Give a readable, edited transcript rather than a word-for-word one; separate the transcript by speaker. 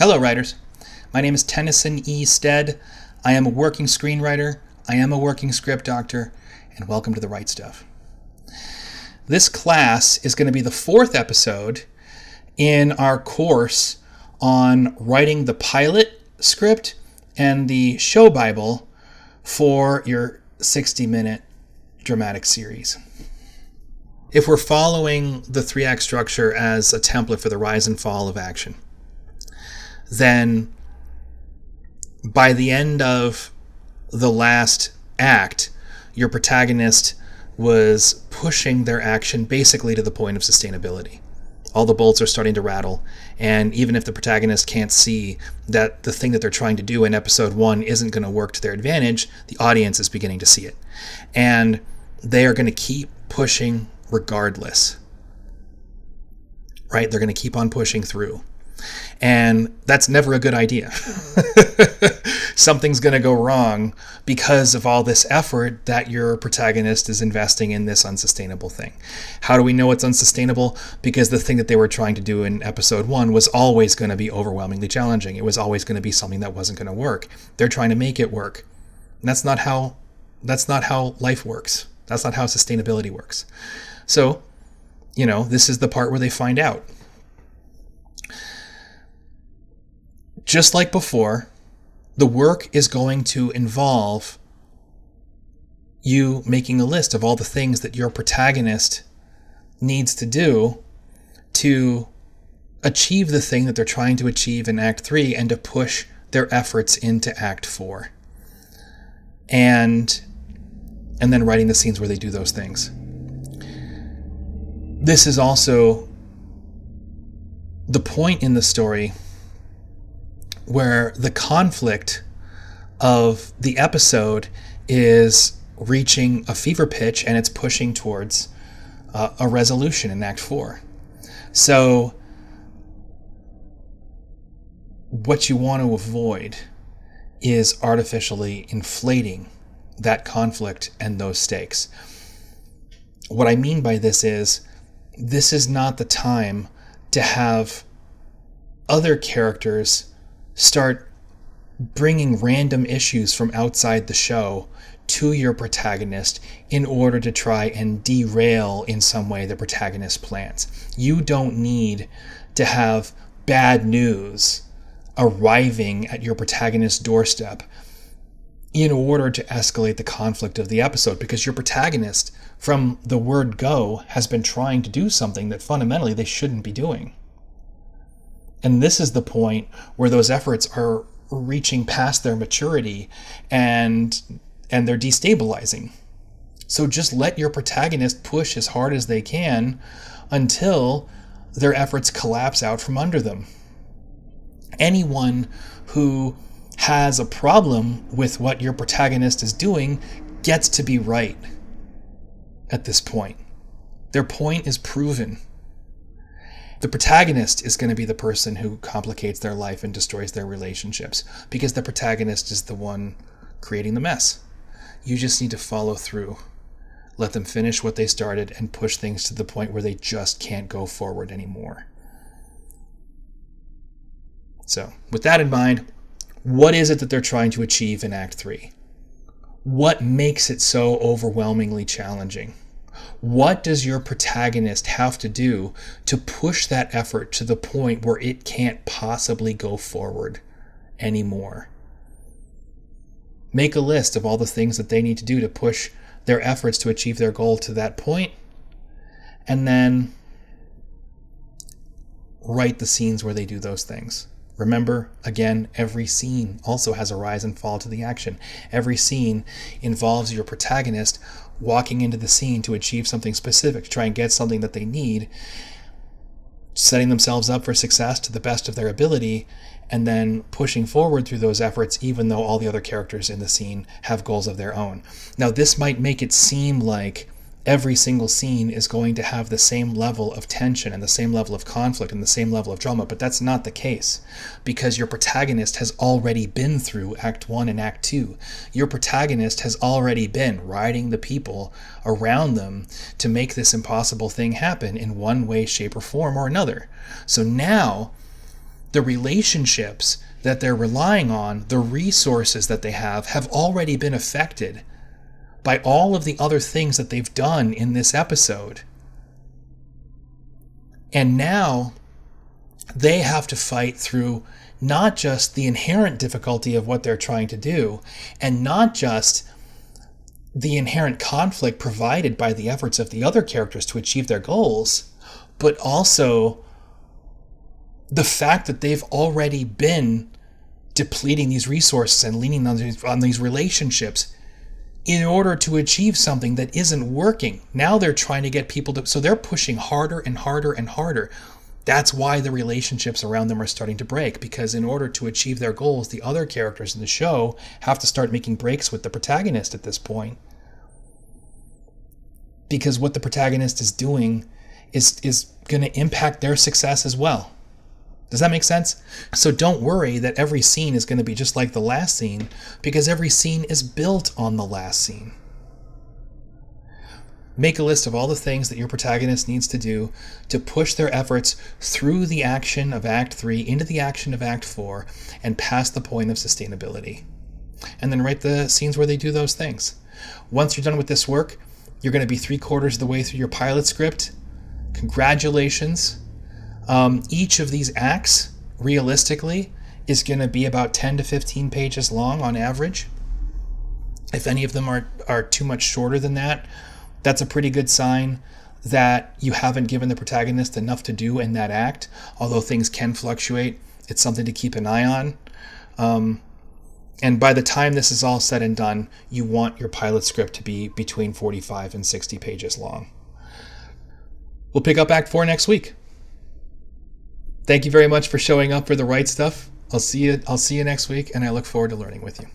Speaker 1: Hello, writers. My name is Tennyson E. Stead. I am a working screenwriter. I am a working script doctor, and welcome to The Right Stuff. This class is going to be the fourth episode in our course on writing the pilot script and the show Bible for your 60-minute dramatic series. If we're following the 3-act structure as a template for the rise and fall of action, then by the end of the last act, your protagonist was pushing their action basically to the point of sustainability. All the bolts are starting to rattle, and even if the protagonist can't see that the thing that they're trying to do in episode 1 isn't going to work to their advantage, the audience is beginning to see it. And they are going to keep pushing regardless. Right? They're going to keep on pushing through. And that's never a good idea. Something's going to go wrong because of all this effort that your protagonist is investing in this unsustainable thing. How do we know it's unsustainable? Because the thing that they were trying to do in episode 1 was always going to be overwhelmingly challenging. It was always going to be something that wasn't going to work. They're trying to make it work. And that's not how life works. That's not how sustainability works. So, this is the part where they find out. Just like before, the work is going to involve you making a list of all the things that your protagonist needs to do to achieve the thing that they're trying to achieve in Act 3 and to push their efforts into Act 4. And then writing the scenes where they do those things. This is also the point in the story where the conflict of the episode is reaching a fever pitch and it's pushing towards a resolution in Act 4. So what you want to avoid is artificially inflating that conflict and those stakes. What I mean by this is not the time to have other characters start bringing random issues from outside the show to your protagonist in order to try and derail in some way the protagonist's plans. You don't need to have bad news arriving at your protagonist's doorstep in order to escalate the conflict of the episode, because your protagonist, from the word go, has been trying to do something that fundamentally they shouldn't be doing. And this is the point where those efforts are reaching past their maturity and they're destabilizing. So just let your protagonist push as hard as they can until their efforts collapse out from under them. Anyone who has a problem with what your protagonist is doing gets to be right at this point. Their point is proven. The protagonist is going to be the person who complicates their life and destroys their relationships because the protagonist is the one creating the mess. You just need to follow through. Let them finish what they started and push things to the point where they just can't go forward anymore. So, with that in mind, what is it that they're trying to achieve in Act 3? What makes it so overwhelmingly challenging? What does your protagonist have to do to push that effort to the point where it can't possibly go forward anymore? Make a list of all the things that they need to do to push their efforts to achieve their goal to that point, and then write the scenes where they do those things. Remember, again, every scene also has a rise and fall to the action. Every scene involves your protagonist walking into the scene to achieve something specific, to try and get something that they need, setting themselves up for success to the best of their ability, and then pushing forward through those efforts even though all the other characters in the scene have goals of their own. Now, this might make it seem like every single scene is going to have the same level of tension and the same level of conflict and the same level of drama, but that's not the case, because your protagonist has already been through Act 1 and Act 2. Your protagonist has already been riding the people around them to make this impossible thing happen in one way, shape, or form or another. So now The relationships that they're relying on, the resources that they have already been affected by all of the other things that they've done in this episode. And now they have to fight through not just the inherent difficulty of what they're trying to do, and not just the inherent conflict provided by the efforts of the other characters to achieve their goals, but also the fact that they've already been depleting these resources and leaning on these relationships in order to achieve something that isn't working. Now they're trying to get people to, so they're pushing harder and harder and harder. That's why the relationships around them are starting to break, because in order to achieve their goals, the other characters in the show have to start making breaks with the protagonist at this point. Because what the protagonist is doing is going to impact their success as well. Does that make sense? So don't worry that every scene is going to be just like the last scene, because every scene is built on the last scene. Make a list of all the things that your protagonist needs to do to push their efforts through the action of Act 3 into the action of Act 4 and past the point of sustainability. And then write the scenes where they do those things. Once you're done with this work, you're going to be 3/4 of the way through your pilot script. Congratulations. Each of these acts, realistically, is going to be about 10 to 15 pages long on average. If any of them are too much shorter than that, that's a pretty good sign that you haven't given the protagonist enough to do in that act. Although things can fluctuate, it's something to keep an eye on. And by the time this is all said and done, you want your pilot script to be between 45 and 60 pages long. We'll pick up Act 4 next week. Thank you very much for showing up for the right stuff. I'll see you next week, and I look forward to learning with you.